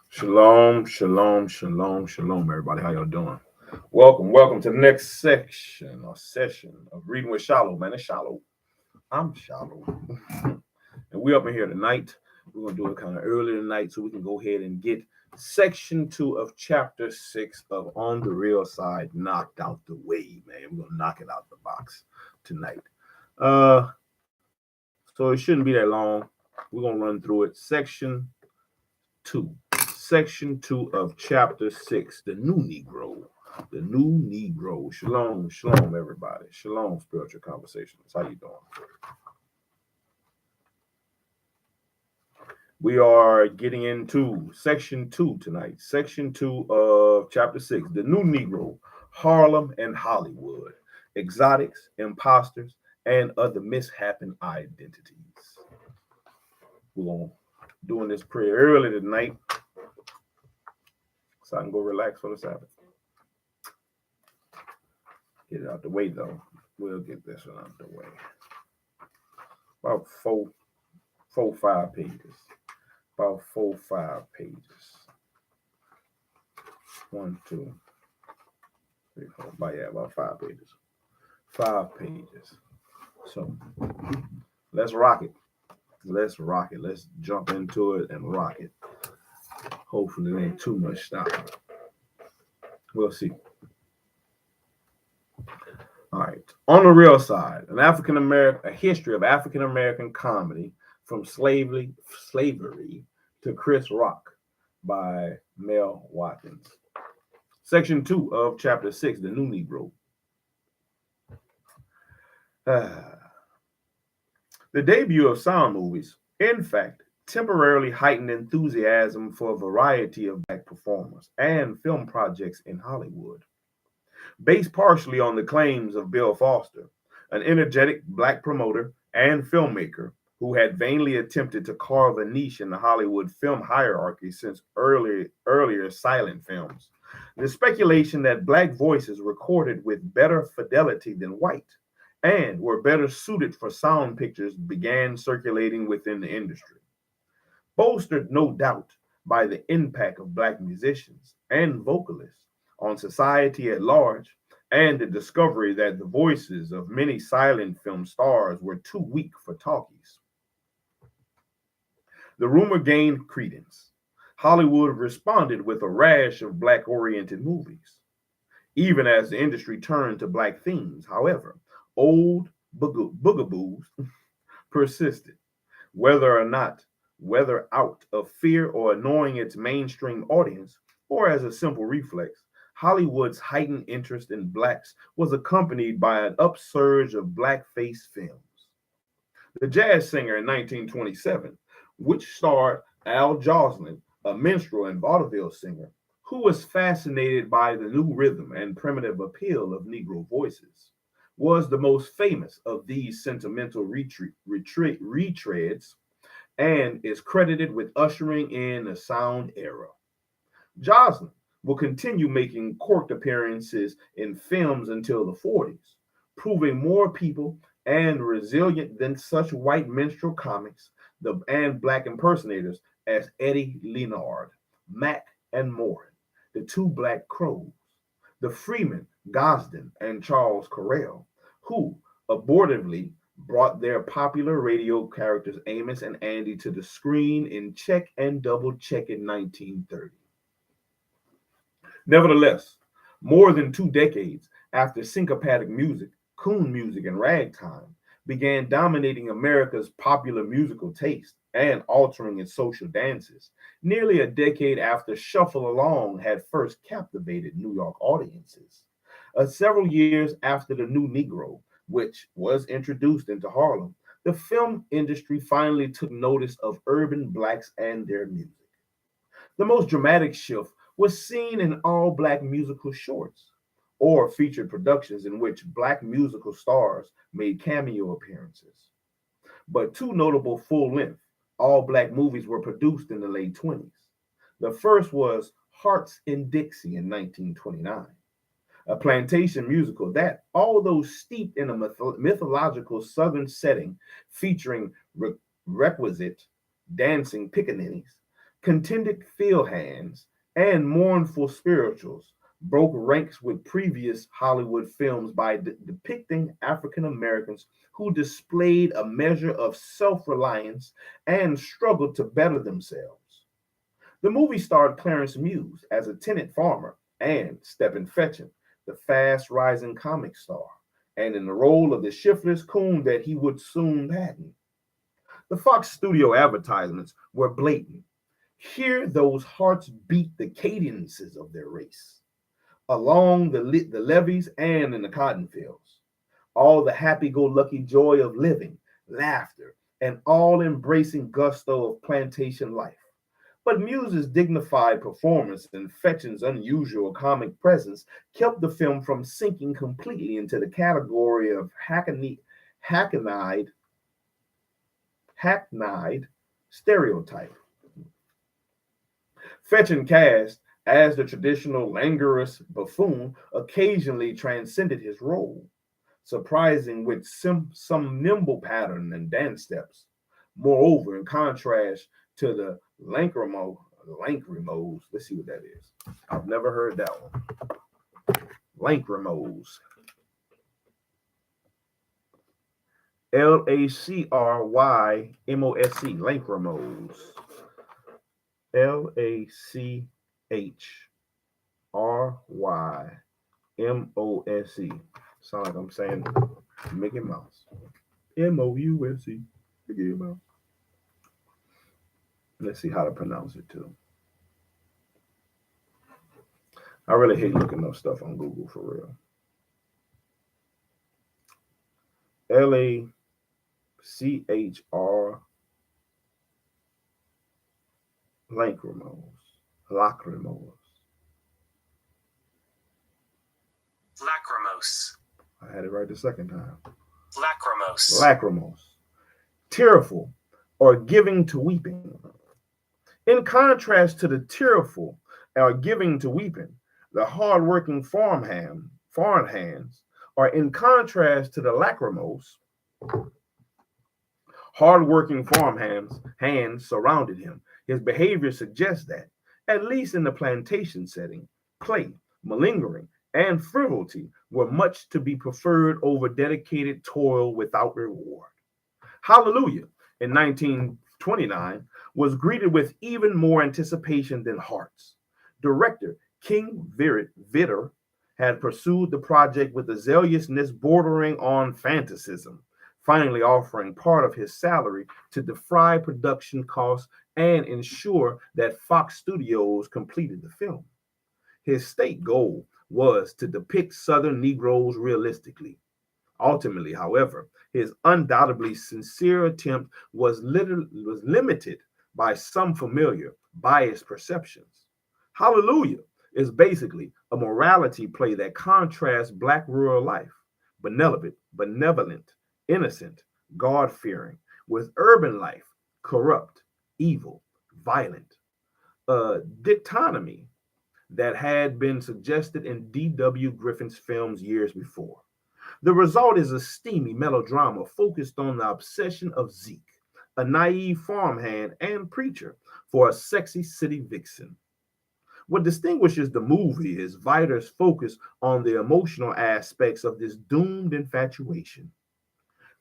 Shalom, shalom, shalom, shalom, everybody. How y'all doing? Welcome to the next section or session of Reading with SHILO, man. It's SHILO. I'm SHILO. And we up in here tonight. We're going to do it kind of early tonight so we can go ahead and get section 2 of chapter 6 of On the Real Side knocked out the way, man. We're going to knock it out the box tonight. So it shouldn't be that long. We're going to run through it. Section 2 of chapter 6, the new Negro. The new Negro. Shalom, shalom, everybody. Shalom, spiritual conversations. How you doing? We are getting into section 2 tonight. Section 2 of chapter 6, the new Negro, Harlem and Hollywood, exotics, imposters, and other mishappen identities. We're going to doing this pretty early tonight, so I can go relax for the Sabbath. Get it out the way, though. We'll get this one out the way. About 5 pages. About 5 pages. 1, 2, 3, 4. About 5 pages. 5 pages. So let's rock it. Let's jump into it and rock it. Hopefully there ain't too much stopping. We'll see. All right. On the Real Side, a history of African American comedy from slavery to Chris Rock by Mel Watkins. Section 2 of chapter 6, the new Negro. The debut of sound movies, in fact, temporarily heightened enthusiasm for a variety of black performers and film projects in Hollywood. Based partially on the claims of Bill Foster, an energetic black promoter and filmmaker who had vainly attempted to carve a niche in the Hollywood film hierarchy since earlier silent films. The speculation that black voices recorded with better fidelity than white and were better suited for sound pictures began circulating within the industry. Bolstered, no doubt, by the impact of black musicians and vocalists on society at large, and the discovery that the voices of many silent film stars were too weak for talkies. The rumor gained credence. Hollywood responded with a rash of black-oriented movies. Even as the industry turned to black themes, however, old boogaboos persisted, whether out of fear or annoying its mainstream audience, or as a simple reflex. Hollywood's heightened interest in blacks was accompanied by an upsurge of blackface films. The Jazz Singer in 1927, which starred Al Jolson, a minstrel and vaudeville singer, who was fascinated by the new rhythm and primitive appeal of Negro voices, was the most famous of these sentimental retreads and is credited with ushering in a sound era. Joslin will continue making corked appearances in films until the 40s, proving more people and resilient than such white minstrel comics and black impersonators as Eddie Leonard, Mack, and Morin, the two Black Crows, the Freeman, Gosden, and Charles Correll, who abortively brought their popular radio characters Amos and Andy to the screen in Check and Double Check in 1930. Nevertheless, more than 2 decades after syncopatic music, coon music, and ragtime began dominating America's popular musical taste and altering its social dances, nearly a decade after Shuffle Along had first captivated New York audiences. Several years after the New Negro, which was introduced into Harlem, the film industry finally took notice of urban blacks and their music. The most dramatic shift was seen in all black musical shorts or featured productions in which black musical stars made cameo appearances. But 2 notable full-length, all-black movies were produced in the late 20s. The first was Hearts in Dixie in 1929, a plantation musical that, although steeped in a mythological Southern setting featuring requisite dancing pickaninnies, contented field hands, and mournful spirituals, broke ranks with previous Hollywood films by depicting African Americans who displayed a measure of self reliance and struggled to better themselves. The movie starred Clarence Muse as a tenant farmer and Stephen Fetchum, the fast rising comic star, and in the role of the shiftless coon that he would soon patent. The Fox studio advertisements were blatant. Hear those hearts beat the cadences of their race along the levees and in the cotton fields. All the happy go lucky joy of living, laughter, and all embracing gusto of plantation life. But Muse's dignified performance and Fetching's unusual comic presence kept the film from sinking completely into the category of hackneyed, hackneyed stereotype. Fetching cast as the traditional languorous buffoon occasionally transcended his role, surprising with some nimble pattern and dance steps. Moreover, in contrast to the Lancrimos, let's see what that is. I've never heard that one. Lancrimos. Lacrymos. Lancrimos. Lachrymose. Sound like I'm saying Mickey Mouse. Mouse. Mickey Mouse. Let's see how to pronounce it too. I really hate looking up stuff on Google for real. Lachr Lacrymos. Lacrymos. Lachrymose. I had it right the second time. Lachrymose. Lacrymos. Tearful or giving to weeping. In contrast to the tearful or giving to weeping, the hard-working farm hands are in contrast to the lacrymose. Hard-working hands surrounded him. His behavior suggests that, at least in the plantation setting, play, malingering, and frivolity were much to be preferred over dedicated toil without reward. Hallelujah, in 1929, was greeted with even more anticipation than Hearts. Director King Vitter had pursued the project with a zealousness bordering on fanaticism, finally offering part of his salary to defray production costs and ensure that Fox Studios completed the film. His state goal was to depict Southern Negroes realistically. Ultimately, however, his undoubtedly sincere attempt was limited by some familiar, biased perceptions. Hallelujah is basically a morality play that contrasts Black rural life, benevolent, innocent, God-fearing, with urban life, corrupt, evil, violent. A dichotomy that had been suggested in D.W. Griffin's films years before. The result is a steamy melodrama focused on the obsession of Zeke, a naive farmhand and preacher, for a sexy city vixen. What distinguishes the movie is Viter's focus on the emotional aspects of this doomed infatuation.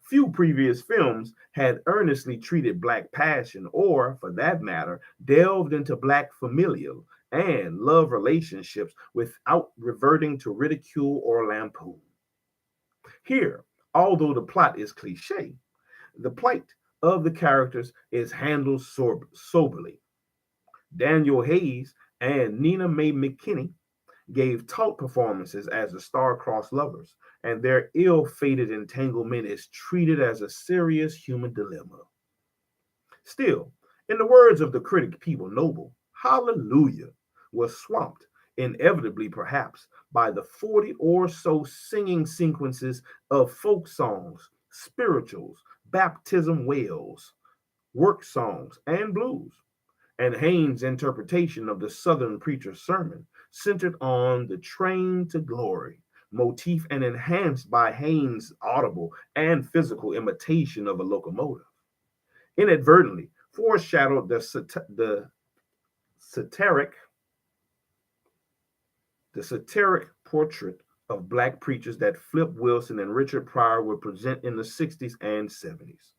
Few previous films had earnestly treated Black passion or, for that matter, delved into Black familial and love relationships without reverting to ridicule or lampoon. Here, although the plot is cliche, the plight of the characters is handled soberly. Daniel Hayes and Nina Mae McKinney gave taut performances as the star-crossed lovers, and their ill-fated entanglement is treated as a serious human dilemma. Still, in the words of the critic People Noble, Hallelujah was swamped, inevitably perhaps, by the 40 or so singing sequences of folk songs, spirituals, baptism wails, work songs, and blues, and Haynes' interpretation of the Southern preacher's sermon, centered on the train to glory motif and enhanced by Haynes' audible and physical imitation of a locomotive. Inadvertently foreshadowed the satiric the satiric portrait of black preachers that Flip Wilson and Richard Pryor would present in the 60s and 70s.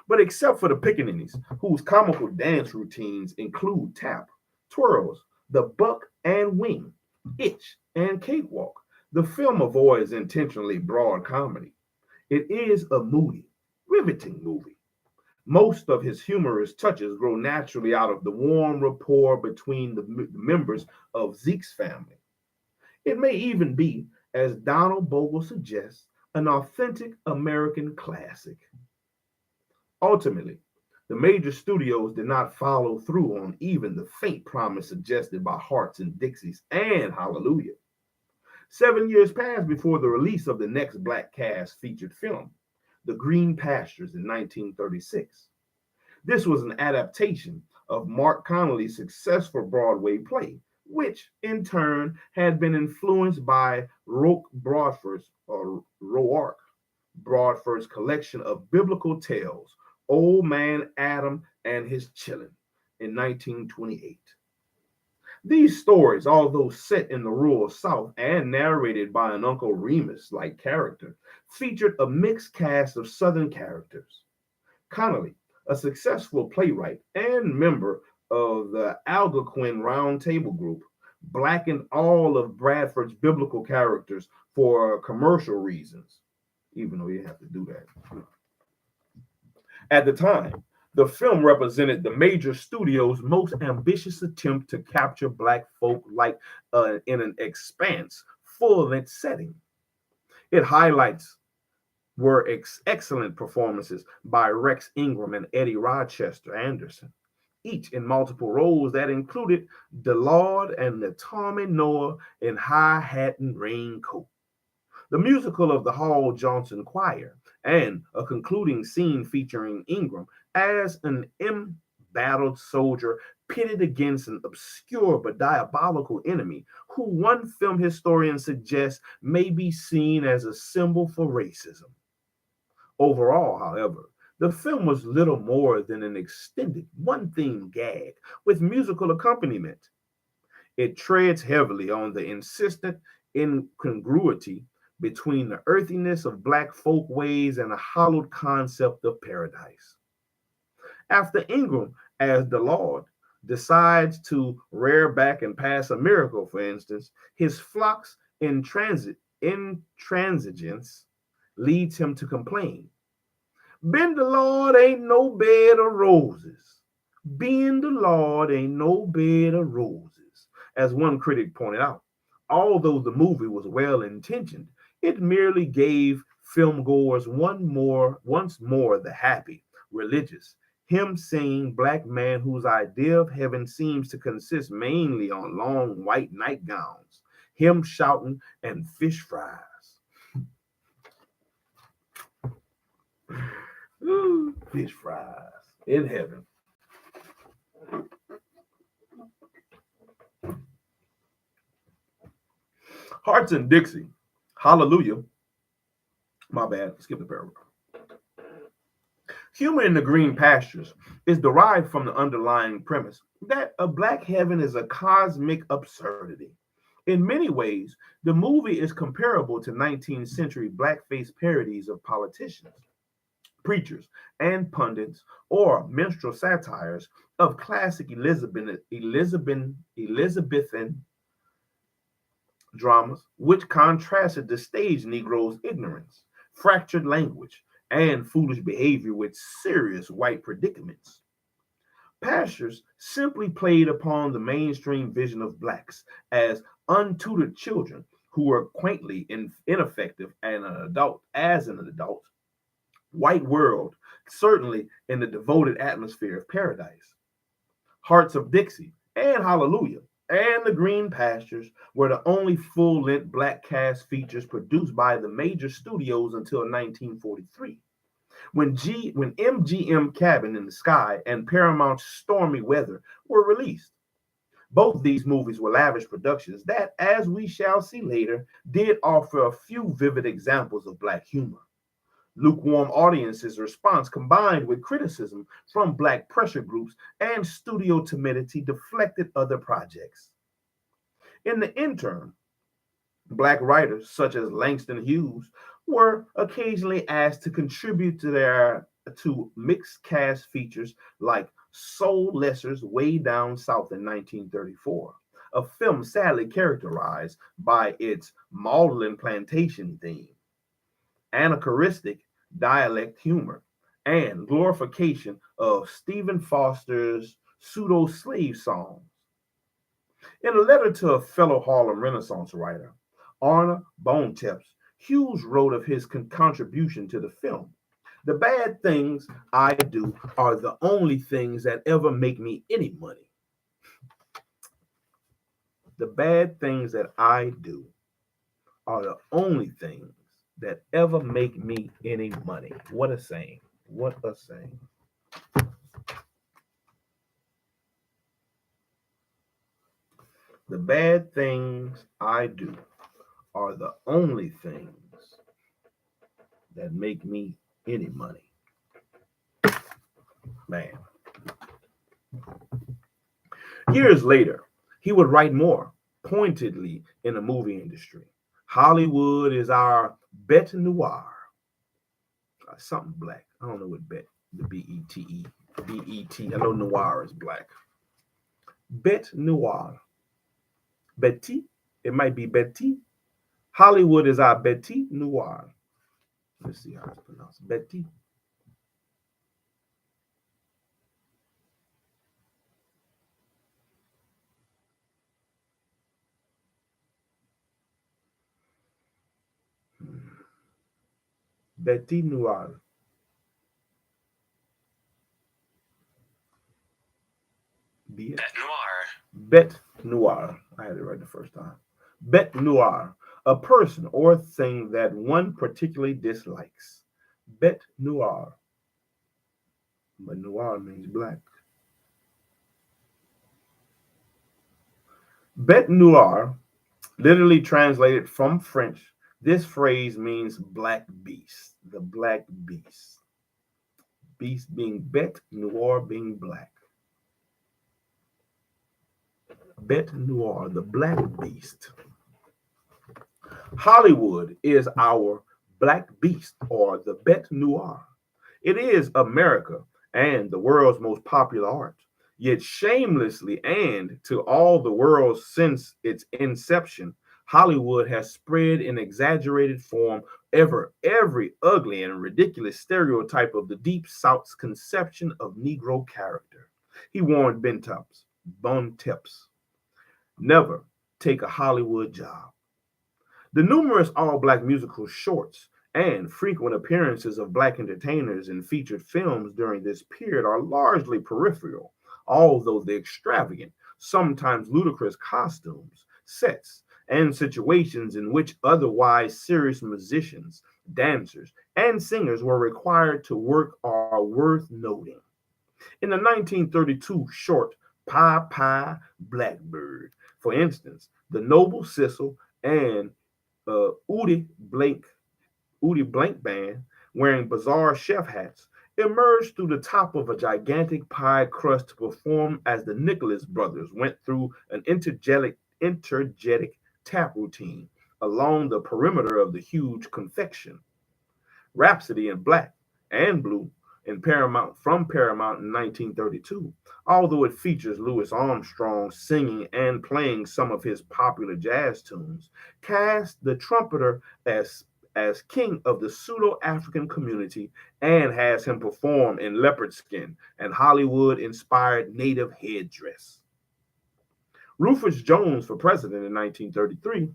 But except for the pickaninnies, whose comical dance routines include tap, twirls, the buck and wing, itch, and cakewalk, the film avoids intentionally broad comedy. It is a moody, riveting movie. Most of his humorous touches grow naturally out of the warm rapport between the members of Zeke's family. It may even be, as Donald Bogle suggests, an authentic American classic. Ultimately, the major studios did not follow through on even the faint promise suggested by Hearts and Dixies and Hallelujah. 7 years passed before the release of the next Black cast featured film, The Green Pastures in 1936. This was an adaptation of Mark Connolly's successful Broadway play, which in turn had been influenced by Roark Broadford's collection of biblical tales, Old Man Adam and His Children, in 1928. These stories, although set in the rural South and narrated by an Uncle Remus-like character, featured a mixed cast of Southern characters. Connolly, a successful playwright and member of the Algonquin Round Table Group, blackened all of Bradford's biblical characters for commercial reasons, even though you have to do that. At the time, the film represented the major studio's most ambitious attempt to capture black folk like in an expanse, full-length setting. It highlights were excellent performances by Rex Ingram and Eddie Rochester Anderson, each in multiple roles that included DeLord and the Tommy Noah in High Hat and Raincoat, the musical of the Hall Johnson Choir, and a concluding scene featuring Ingram as an embattled soldier pitted against an obscure but diabolical enemy who one film historian suggests may be seen as a symbol for racism. Overall, however, the film was little more than an extended one-theme gag with musical accompaniment. It treads heavily on the insistent incongruity between the earthiness of black folk ways and a hollowed concept of paradise. After Ingram, as the Lord, decides to rear back and pass a miracle, for instance, his flock's intransigence leads him to complain. Ben the Lord ain't no bed of roses. Ben the Lord ain't no bed of roses, as one critic pointed out. Although the movie was well intentioned, it merely gave filmgoers once more the happy, religious, hymn-singing black man whose idea of heaven seems to consist mainly on long white nightgowns, hymn shouting, and fish fries. Ooh, fish fries in heaven. Hearts and Dixie, Hallelujah. My bad, skip the paragraph. Humor in the Green Pastures is derived from the underlying premise that a black heaven is a cosmic absurdity. In many ways, the movie is comparable to 19th century blackface parodies of politicians, preachers, and pundits, or minstrel satires of classic Elizabethan dramas, which contrasted the stage Negro's ignorance, fractured language, and foolish behavior with serious white predicaments. Pastures simply played upon the mainstream vision of blacks as untutored children who were quaintly ineffective as an adult, white world, certainly in the devoted atmosphere of paradise. Hearts of Dixie and Hallelujah and The Green Pastures were the only full-length black cast features produced by the major studios until 1943, when MGM Cabin in the Sky and Paramount's Stormy Weather were released. Both these movies were lavish productions that, as we shall see later, did offer a few vivid examples of black humor. Lukewarm audiences' response combined with criticism from black pressure groups and studio timidity deflected other projects. In the interim, black writers such as Langston Hughes were occasionally asked to contribute to mixed cast features like Soul Lesser's Way Down South in 1934, a film sadly characterized by its maudlin plantation theme, anachronistic dialect humor, and glorification of Stephen Foster's pseudo slave songs. In a letter to a fellow Harlem Renaissance writer, Arna Bontemps, Hughes wrote of his contribution to the film. The bad things I do are the only things that ever make me any money. The bad things that I do are the only things that ever make me any money. What a saying. What a saying. The bad things I do are the only things that make me any money. Man. Years later, he would write more pointedly in the movie industry. Hollywood is our bete noir. Something black. I don't know what bet, the B-E-T-E. B-E-T. I know noir is black. Bete noir. Betty. It might be Betty. Hollywood is our bete noir. Let's see how it's pronounced. Betty. Betty noir. Bete noir. Bete noir. I had it right the first time. Bete noir. A person or thing that one particularly dislikes. Bete noir. But noir means black. Bete noir, literally translated from French, this phrase means black beast. The black beast. Beast being bete, noir being black. Bete noir, the black beast. Hollywood is our black beast or the bete noir. It is America and the world's most popular art. Yet shamelessly and to all the world since its inception, Hollywood has spread in exaggerated form every ugly and ridiculous stereotype of the Deep South's conception of Negro character. He warned Bontemps, never take a Hollywood job. The numerous all black musical shorts and frequent appearances of black entertainers in featured films during this period are largely peripheral, although the extravagant, sometimes ludicrous costumes, sets, and situations in which otherwise serious musicians, dancers, and singers were required to work are worth noting. In the 1932 short Pie Pie Blackbird, for instance, the noble Cecil and uh, Udi Blank Blank band wearing bizarre chef hats emerged through the top of a gigantic pie crust to perform as the Nicholas brothers went through an intergetic tap routine along the perimeter of the huge confection. Rhapsody in Black and Blue in Paramount in 1932, although it features Louis Armstrong singing and playing some of his popular jazz tunes, cast the trumpeter as king of the pseudo-African community and has him perform in leopard skin and Hollywood-inspired native headdress. Rufus Jones for president in 1933,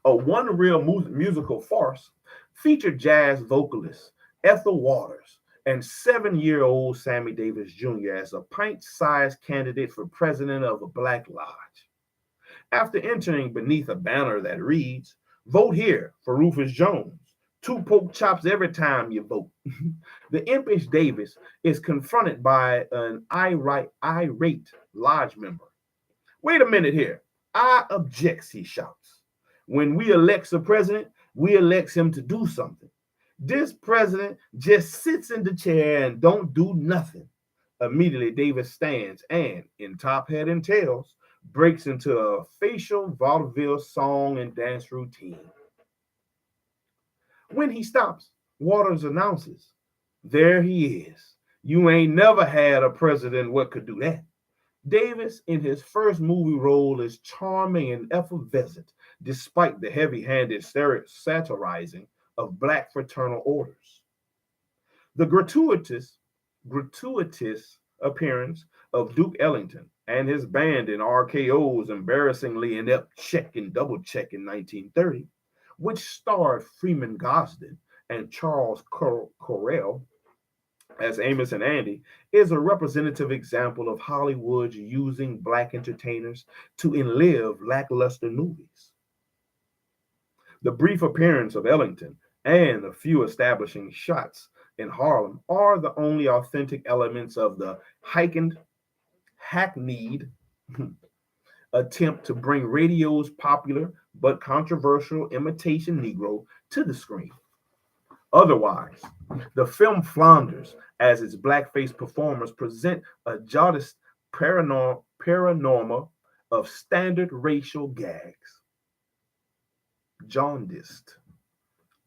a one reel musical farce, featured jazz vocalist Ethel Waters and 7-year-old Sammy Davis Jr. as a pint sized candidate for president of a Black Lodge. After entering beneath a banner that reads, "Vote here for Rufus Jones. 2 pork chops every time you vote." The impish Davis is confronted by an irate lodge member Wait a minute here. I objects, he shouts. When we elects a president, we elects him to do something. This president just sits in the chair and don't do nothing. Immediately, Davis stands and, in top hat and tails, breaks into a facial vaudeville song and dance routine. When he stops, Waters announces, "There he is. You ain't never had a president what could do that." Davis, in his first movie role, is charming and effervescent, despite the heavy-handed satirizing of black fraternal orders. The gratuitous appearance of Duke Ellington and his band in RKO's embarrassingly inept Check and Double Check in 1930, which starred Freeman Gosden and Charles Correll as Amos and Andy, is a representative example of Hollywood using black entertainers to enlive lackluster movies. The brief appearance of Ellington and a few establishing shots in Harlem are the only authentic elements of the hackneyed attempt to bring radio's popular but controversial imitation Negro to the screen. Otherwise, the film flounders as its blackface performers present a jaundiced paranorma of standard racial gags. Jaundiced.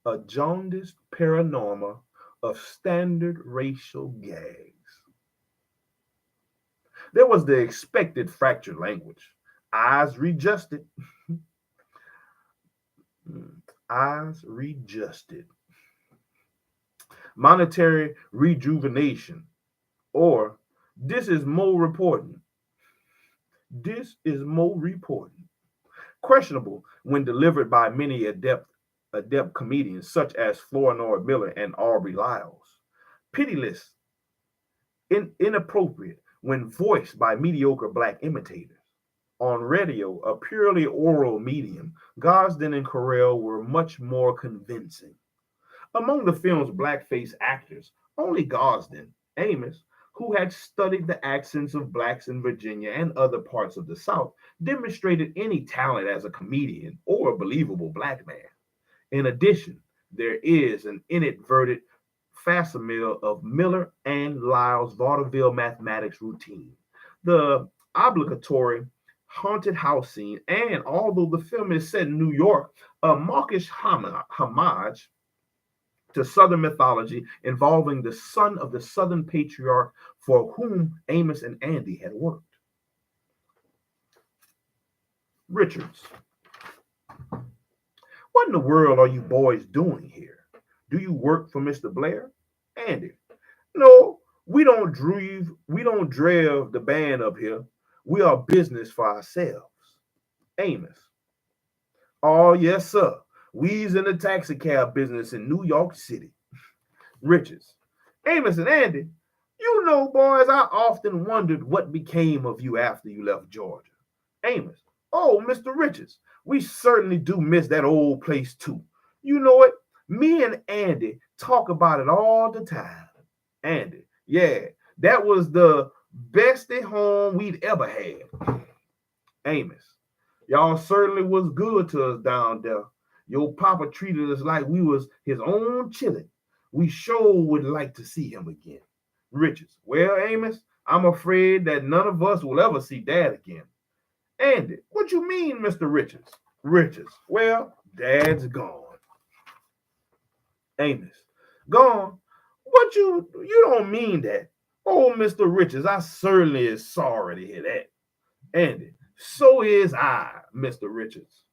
A jaundiced paranorma of standard racial gags. There was the expected fractured language. Eyes readjusted. Eyes readjusted. Monetary rejuvenation, or this is more reporting. This is more reporting. Questionable when delivered by many adept comedians such as Flournoy Miller and Aubrey Lyles. Pitiless, inappropriate when voiced by mediocre black imitators. On radio, a purely oral medium, Gosden and Correll were much more convincing. Among the film's blackface actors, only Gosden, Amos, who had studied the accents of blacks in Virginia and other parts of the South, demonstrated any talent as a comedian or a believable black man. In addition, there is an inadvertent facsimile of Miller and Lyle's vaudeville mathematics routine, the obligatory haunted house scene, and although the film is set in New York, a mawkish homage to Southern mythology involving the son of the Southern patriarch for whom Amos and Andy had worked. Richards. What in the world are you boys doing here? Do you work for Mr. Blair? Andy. No, we don't drive the band up here. We are business for ourselves. Amos. Oh, yes, sir. We's in the taxi cab business in New York City. Richards. Amos and Andy, you know, boys, I often wondered what became of you after you left Georgia. Amos. Oh, Mr. Richards, we certainly do miss that old place too. You know it? Me and Andy talk about it all the time. Andy. Yeah, that was the best home we'd ever had. Amos. Y'all certainly was good to us down there. Your papa treated us like we was his own children. We sure would like to see him again. Richards. Well, Amos, I'm afraid that none of us will ever see Dad again. Andy. What you mean, Mr. Richards? Richards. Well, Dad's gone. Amos. Gone? What you don't mean that. Oh, Mr. Richards, I certainly is sorry to hear that. Andy. So is I, Mr. Richards.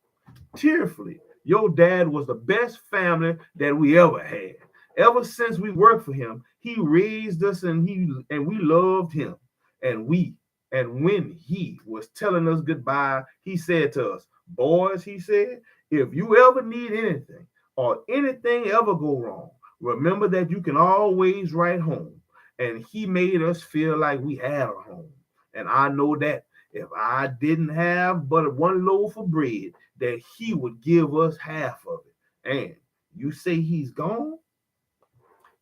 Tearfully, your dad was the best family that we ever had. Ever since we worked for him, he raised us and we loved him. And when he was telling us goodbye, he said to us, boys, he said, if you ever need anything or anything ever go wrong, remember that you can always write home. And he made us feel like we had a home. And I know that if I didn't have but one loaf of bread, that he would give us half of it. And you say he's gone?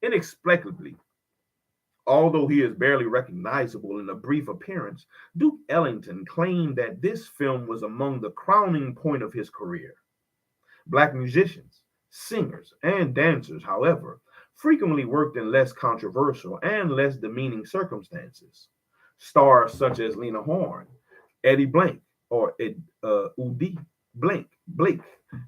Inexplicably, Although he is barely recognizable in a brief appearance, Duke Ellington claimed that this film was among the crowning point of his career. Black musicians, singers, and dancers, however, frequently worked in less controversial and less demeaning circumstances. Stars such as Lena Horne, Eddie Blank, or Udi Blake,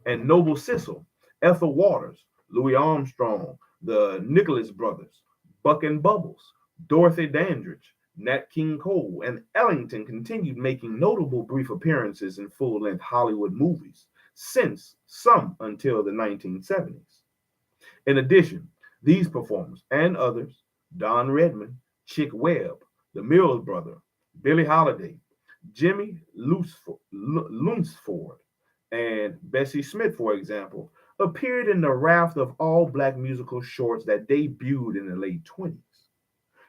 and Noble Sissle, Ethel Waters, Louis Armstrong, the Nicholas brothers, Buck and Bubbles, Dorothy Dandridge, Nat King Cole, and Ellington continued making notable brief appearances in full length Hollywood movies since some until the 1970s. In addition, these performers and others, Don Redman, Chick Webb, the Mills Brother, Billie Holiday, Jimmy Lunsford, and Bessie Smith, for example, appeared in the raft of all black musical shorts that debuted in the late 20s.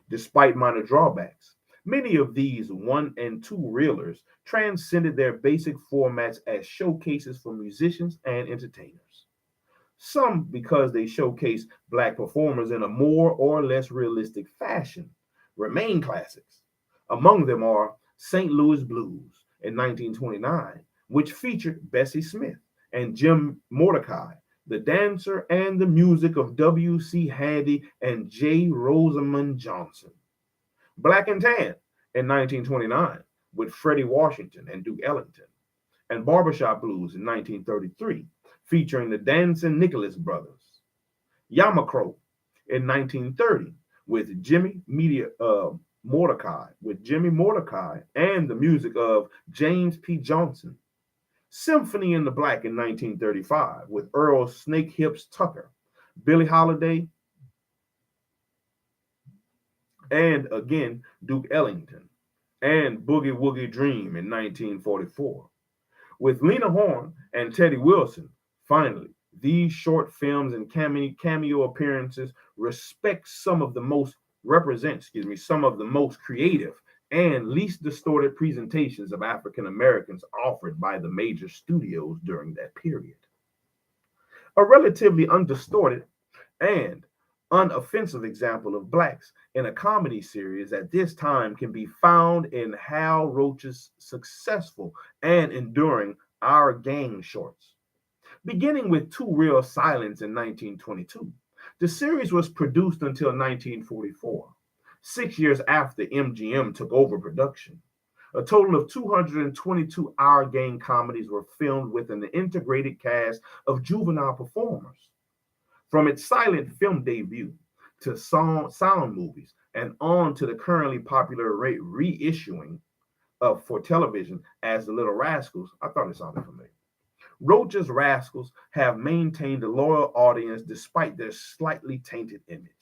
Despite minor drawbacks, many of these one and two reelers transcended their basic formats as showcases for musicians and entertainers. Some because they showcase black performers in a more or less realistic fashion, remain classics. Among them are St. Louis Blues in 1929, which featured Bessie Smith and Jim Mordecai, the dancer and the music of W.C. Handy and J. Rosamond Johnson. Black and Tan in 1929 with Freddie Washington and Duke Ellington, and Barbershop Blues in 1933 featuring the Dancing Nicholas Brothers. Yamacro in 1930 with Jimmy Mordecai and the music of James P. Johnson. Symphony in the Black in 1935 with Earl Snake Hips Tucker, Billie Holiday, and again Duke Ellington, and Boogie Woogie Dream in 1944. With Lena Horne and Teddy Wilson, finally, these short films and cameo appearances some of the most creative and least distorted presentations of African Americans offered by the major studios during that period. A relatively undistorted and unoffensive example of blacks in a comedy series at this time can be found in Hal Roach's successful and enduring Our Gang shorts. Beginning with Two Real Silence in 1922, the series was produced until 1944, 6 years after MGM took over production. A total of 222 Our Gang comedies were filmed with an integrated cast of juvenile performers. From its silent film debut to sound movies and on to the currently popular reissuing of for television as The Little Rascals, I thought it sounded familiar. Roach's Rascals have maintained a loyal audience despite their slightly tainted image.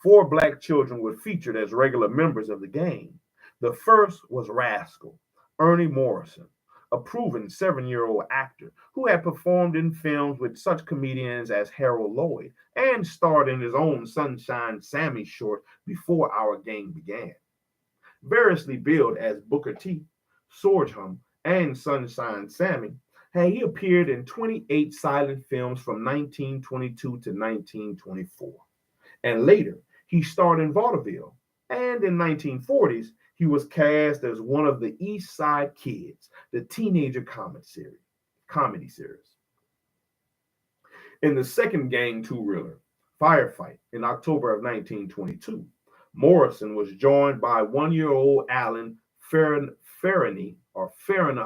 Four black children were featured as regular members of the gang. The first was Rascal, Ernie Morrison, a proven 7-year-old actor who had performed in films with such comedians as Harold Lloyd and starred in his own Sunshine Sammy short before Our Gang began. Variously billed as Booker T, Sorghum, and Sunshine Sammy, he appeared in 28 silent films from 1922 to 1924. And later, he starred in vaudeville. And in 1940s, he was cast as one of the East Side Kids, the teenager comedy series. In the second Gang two-reeler, Firefight, in October of 1922, Morrison was joined by one-year-old Alan Farina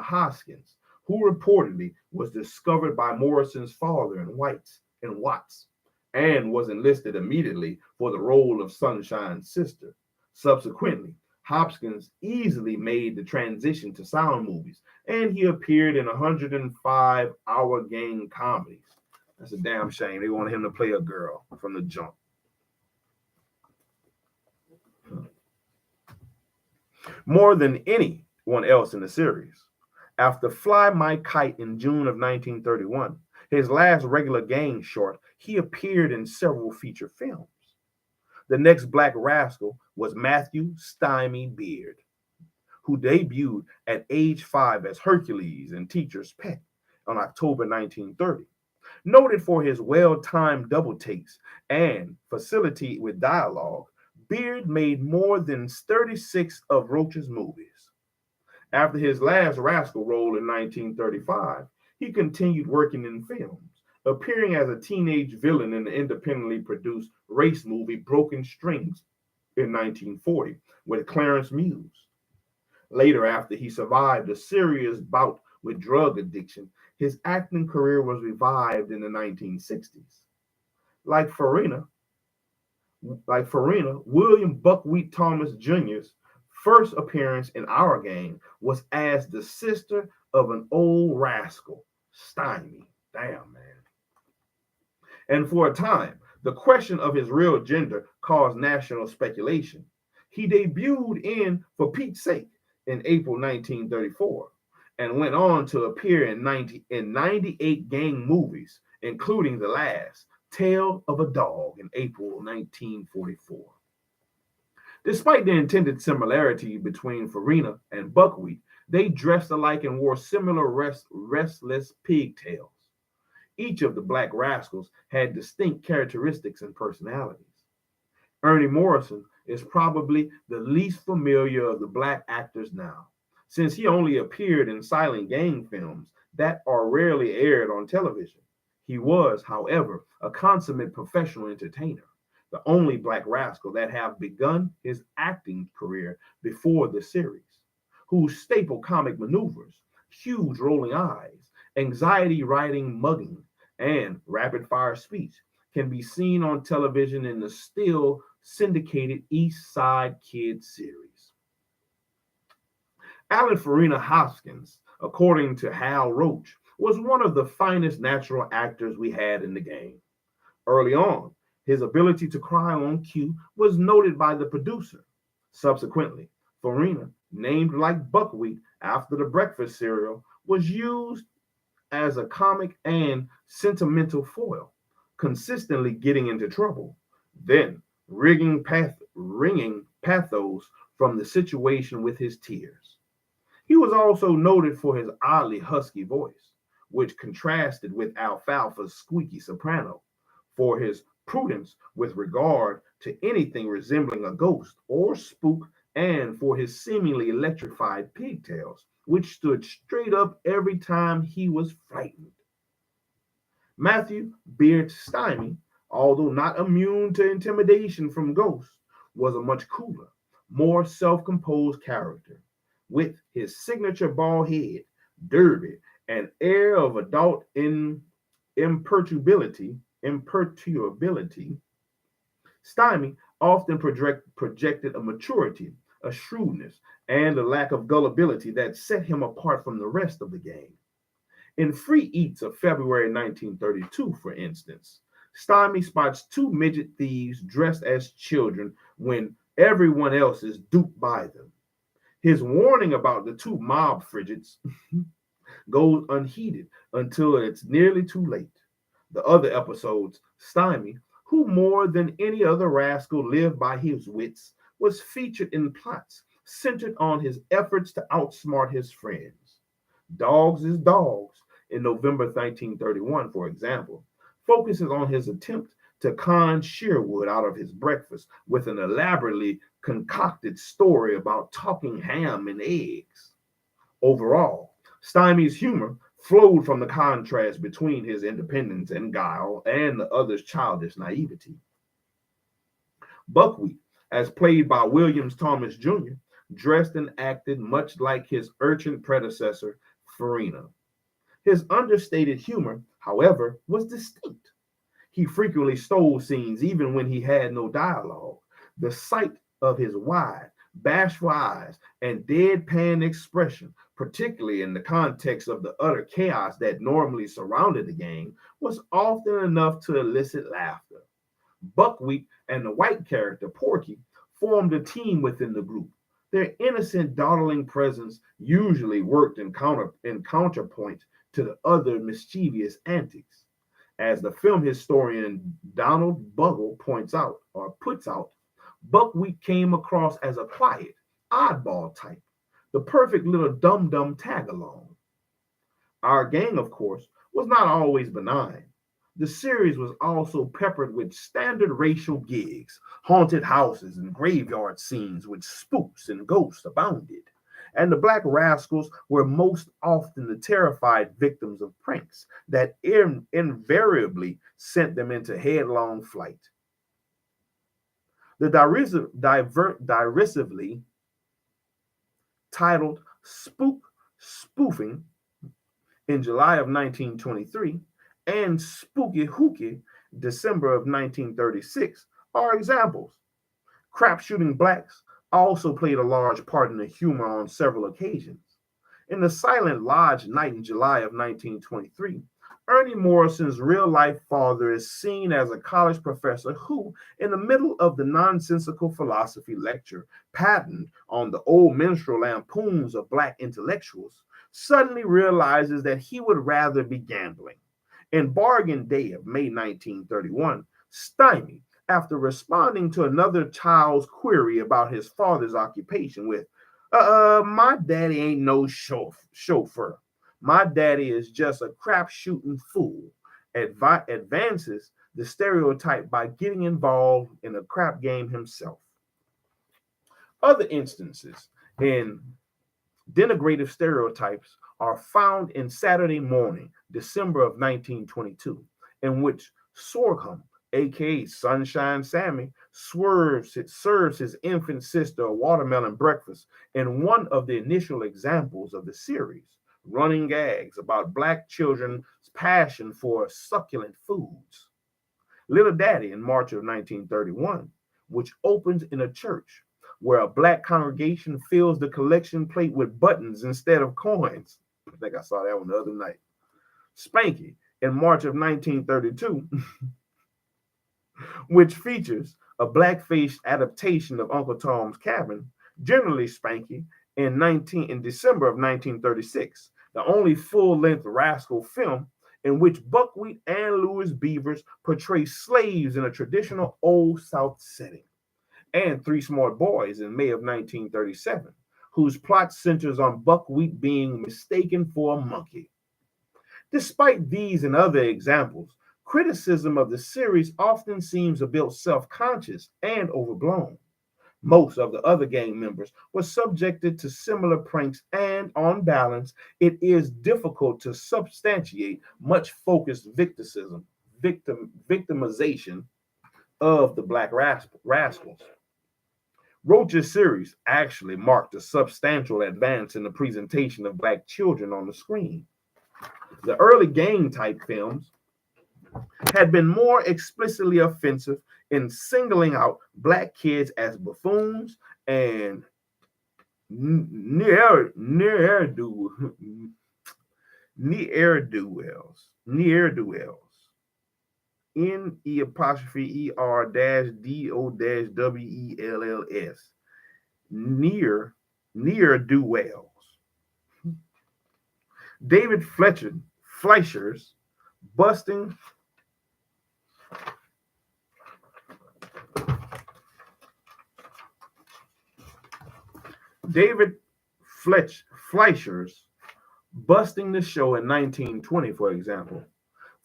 Hoskins, who reportedly was discovered by Morrison's father in Watts, and was enlisted immediately for the role of Sunshine's sister. Subsequently, Hopkins easily made the transition to sound movies, and he appeared in 105 Our Gang comedies. That's a damn shame. They wanted him to play a girl from the jump. More than anyone else in the series, after Fly My Kite in June of 1931, his last regular Gang short, he appeared in several feature films. The next black rascal was Matthew Stymie Beard, who debuted at age 5 as Hercules in Teacher's Pet on October 1930. Noted for his well-timed double takes and facility with dialogue, Beard made more than 36 of Roach's movies. After his last Rascal role in 1935, he continued working in films, appearing as a teenage villain in the independently produced race movie Broken Strings in 1940 with Clarence Muse. Later, after he survived a serious bout with drug addiction, his acting career was revived in the 1960s. Like Farina, William Buckwheat Thomas Jr.'s first appearance in our game was as the sister of an old rascal, Stymie. Damn, man. And for a time, the question of his real gender caused national speculation. He debuted in For Pete's Sake in April 1934 and went on to appear in 98 gang movies, including the last, Tale of a Dog, in April 1944. Despite the intended similarity between Farina and Buckwheat, they dressed alike and wore similar restless pigtails. Each of the Black Rascals had distinct characteristics and personalities. Ernie Morrison is probably the least familiar of the Black actors now, since he only appeared in silent gang films that are rarely aired on television. He was, however, a consummate professional entertainer, the only Black rascal that have begun his acting career before the series, whose staple comic maneuvers, huge rolling eyes, anxiety-riding mugging, and rapid-fire speech can be seen on television in the still syndicated East Side Kid series. Alan Farina Hoskins, according to Hal Roach, was one of the finest natural actors we had in the game. Early on, his ability to cry on cue was noted by the producer. Subsequently, Farina, named like Buckwheat after the breakfast cereal, was used as a comic and sentimental foil, consistently getting into trouble, then wringing pathos from the situation with his tears. He was also noted for his oddly husky voice, which contrasted with Alfalfa's squeaky soprano, for his prudence with regard to anything resembling a ghost or spook, and for his seemingly electrified pigtails, which stood straight up every time he was frightened. Matthew Beard Stymie, although not immune to intimidation from ghosts, was a much cooler, more self-composed character, with his signature bald head, derby, and air of adult imperturbability. Stymie often projected a maturity, a shrewdness, and a lack of gullibility that set him apart from the rest of the gang. In Free Eats of February 1932, for instance, Stymie spots two midget thieves dressed as children when everyone else is duped by them. His warning about the two mob frigets goes unheeded until it's nearly too late. The other episodes, Stymie, who more than any other rascal lived by his wits, was featured in plots centered on his efforts to outsmart his friends. Dogs is Dogs in November 1931, for example, focuses on his attempt to con Sherwood out of his breakfast with an elaborately concocted story about talking ham and eggs. Overall, Stymie's humor flowed from the contrast between his independence and guile and the other's childish naivety. Buckwheat, as played by Williams Thomas Jr., dressed and acted much like his urchin predecessor, Farina. His understated humor, however, was distinct. He frequently stole scenes even when he had no dialogue. The sight of his wide, bashful eyes and deadpan expression, particularly in the context of the utter chaos that normally surrounded the gang, was often enough to elicit laughter. Buckwheat and the white character, Porky, formed a team within the group. Their innocent, dawdling presence usually worked in counterpoint to the other mischievous antics. As the film historian Donald Bugle puts out, Buckwheat came across as a quiet, oddball type, the perfect little dum-dum tag-along. Our gang, of course, was not always benign. The series was also peppered with standard racial gigs, haunted houses, and graveyard scenes with spooks and ghosts abounded. And the Black Rascals were most often the terrified victims of pranks that invariably sent them into headlong flight. The derisively titled Spoofing in July of 1923 and Spooky Hooky December of 1936 are examples. Crap shooting blacks also played a large part in the humor on several occasions. In The Silent Lodge Night in July of 1923, Ernie Morrison's real life father is seen as a college professor who, in the middle of the nonsensical philosophy lecture patterned on the old minstrel lampoons of black intellectuals, suddenly realizes that he would rather be gambling. In Bargain Day of May 1931, Stymie, after responding to another child's query about his father's occupation with, my daddy ain't no chauffeur. My daddy is just a crap shooting fool, advances the stereotype by getting involved in a crap game himself. Other instances in denigrative stereotypes are found in Saturday Morning, December of 1922, in which Sorghum, aka Sunshine Sammy, serves his infant sister a watermelon breakfast in one of the initial examples of the series, running gags about black children's passion for succulent foods. Little Daddy in March of 1931, which opens in a church where a black congregation fills the collection plate with buttons instead of coins. I think I saw that one the other night. Spanky in March of 1932, which features a black-faced adaptation of Uncle Tom's Cabin, generally Spanky, in December of 1936, the only full-length Rascal film in which Buckwheat and Louis Beavers portray slaves in a traditional Old South setting, and Three Smart Boys in May of 1937, whose plot centers on Buckwheat being mistaken for a monkey. Despite these and other examples, criticism of the series often seems a bit self-conscious and overblown. Most of the other gang members were subjected to similar pranks, and on balance, it is difficult to substantiate much focused victimization of the Black Rascals. Roach's series actually marked a substantial advance in the presentation of black children on the screen. The early gang type films had been more explicitly offensive in singling out black kids as buffoons and ne'er-do-wells. NE'er-do-wells. Ne'er-do-wells. David Fleischer's busting David Fleischer's Busting the Show in 1920, for example,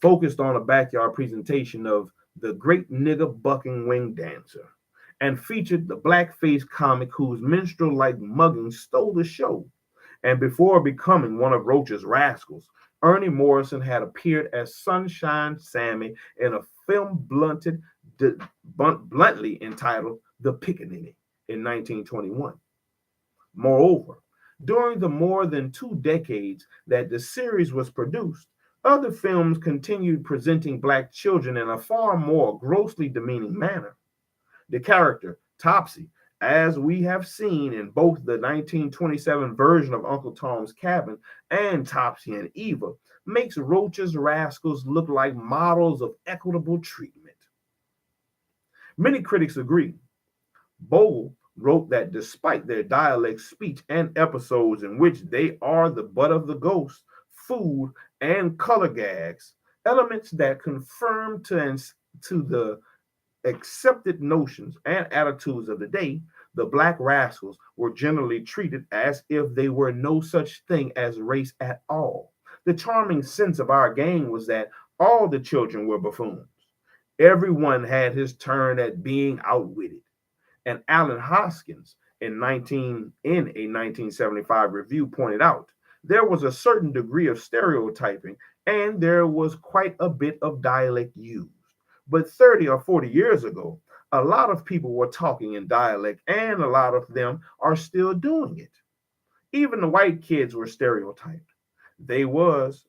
focused on a backyard presentation of the great nigger bucking wing dancer and featured the blackface comic whose minstrel-like mugging stole the show. And before becoming one of Roach's Rascals, Ernie Morrison had appeared as Sunshine Sammy in a film bluntly entitled The Pickaninny in 1921. Moreover, during the more than 2 decades that the series was produced, other films continued presenting black children in a far more grossly demeaning manner. The character, Topsy, as we have seen in both the 1927 version of Uncle Tom's Cabin and Topsy and Eva, makes Roach's Rascals look like models of equitable treatment. Many critics agree. Bogle wrote that despite their dialect speech and episodes in which they are the butt of the ghost, food, and color gags, elements that confirm to the accepted notions and attitudes of the day, the Black Rascals were generally treated as if they were no such thing as race at all. The charming sense of our gang was that All the children were buffoons. Everyone had his turn at being outwitted. And Alan Hoskins in a 1975 review pointed out there was a certain degree of stereotyping and there was quite a bit of dialect used. But 30 or 40 years ago, a lot of people were talking in dialect and a lot of them are still doing it. Even the white kids were stereotyped. There was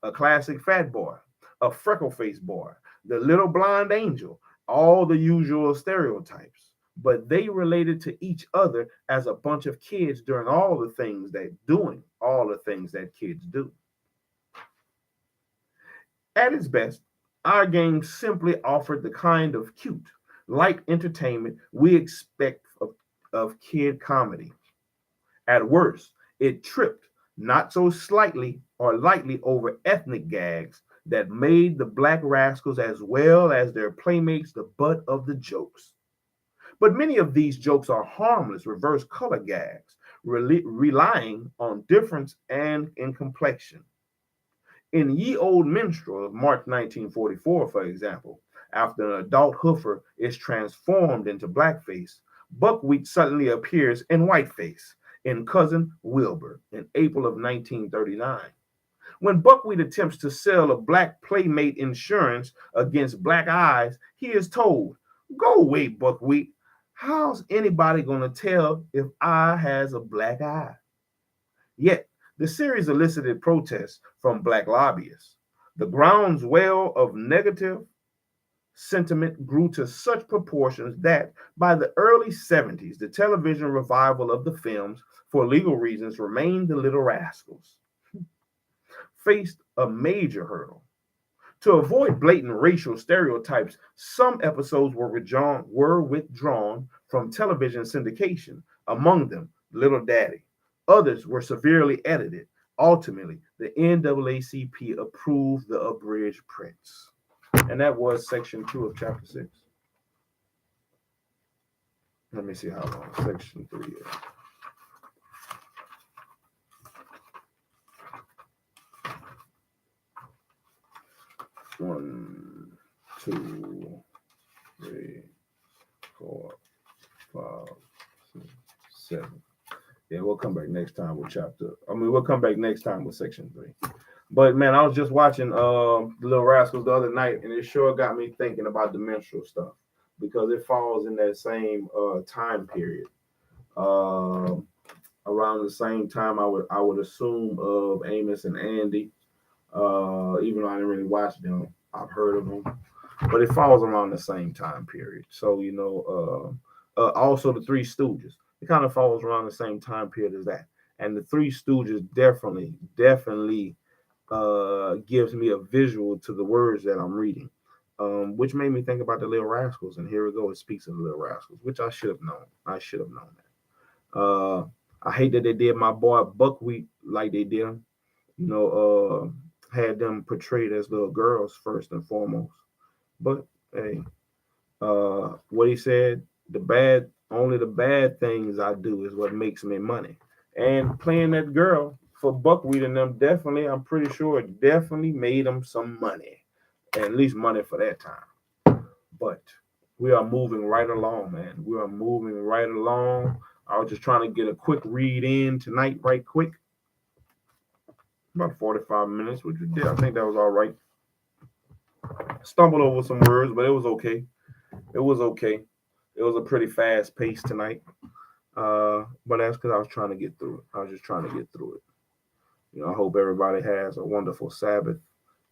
a classic fat boy, a freckle faced boy, the little blonde angel, all the usual stereotypes. But they related to each other as a bunch of kids doing all the things that kids do. At its best, our game simply offered the kind of cute, light entertainment we expect of kid comedy. At worst, it tripped not so slightly or lightly over ethnic gags that made the black rascals as well as their playmates the butt of the jokes. But many of these jokes are harmless reverse color gags, relying on difference and in complexion. In Ye Old Minstrel of March 1944, for example, after an adult hoofer is transformed into blackface, Buckwheat suddenly appears in whiteface in Cousin Wilbur in April of 1939. When Buckwheat attempts to sell a black playmate insurance against black eyes, he is told, "Go away, Buckwheat. How's anybody going to tell if I has a black eye?" Yet, the series elicited protests from black lobbyists. The groundswell of negative sentiment grew to such proportions that by the early 70s, the television revival of the films, for legal reasons, remained the Little Rascals, faced a major hurdle. To avoid blatant racial stereotypes, some episodes were withdrawn from television syndication, among them Little Daddy. Others were severely edited. Ultimately, the NAACP approved the abridged prints. And that was section 2 of chapter 6. Let me see how long section 3 is. One, 2, 3, 4, 5, 6, 7. Yeah, we'll come back next time with we'll come back next time with section 3. But man, I was just watching The Little Rascals the other night, and it sure got me thinking about the minstrel stuff because it falls in that same time period. Around the same time, I would assume of Amos and Andy. Even though I didn't really watch them, I've heard of them, but it falls around the same time period. So also the Three Stooges, it kind of falls around the same time period as that. And the Three Stooges definitely gives me a visual to the words that I'm reading, which made me think about the Little Rascals. And here we go. It speaks of the Little Rascals, which I should have known. That. I hate that they did my boy Buckwheat like they did him. Had them portrayed as little girls first and foremost. But hey, what he said, only the bad things I do is what makes me money. And playing that girl for Buckwheat and them I'm pretty sure it definitely made them some money. At least money for that time. But we are moving right along, man. We are moving right along. I was just trying to get a quick read in tonight, right quick. About 45 minutes, which we did. I think that was all right. Stumbled over some words, but it was okay. It was a pretty fast pace tonight. But that's because I was trying to get through it. I was just trying to get through it. I hope everybody has a wonderful Sabbath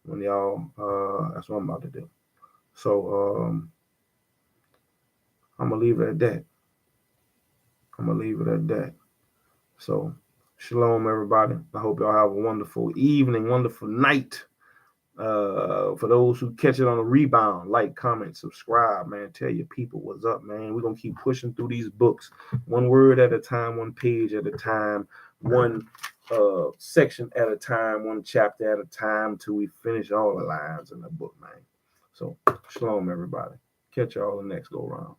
when y'all, that's what I'm about to do. So, I'm going to leave it at that. So, shalom, everybody. I hope y'all have a wonderful evening, wonderful night. For those who catch it on a rebound, like, comment, subscribe, man. Tell your people what's up, man. We're going to keep pushing through these books, one word at a time, one page at a time, one section at a time, one chapter at a time, till we finish all the lines in the book, man. So, shalom, everybody. Catch y'all the next go round.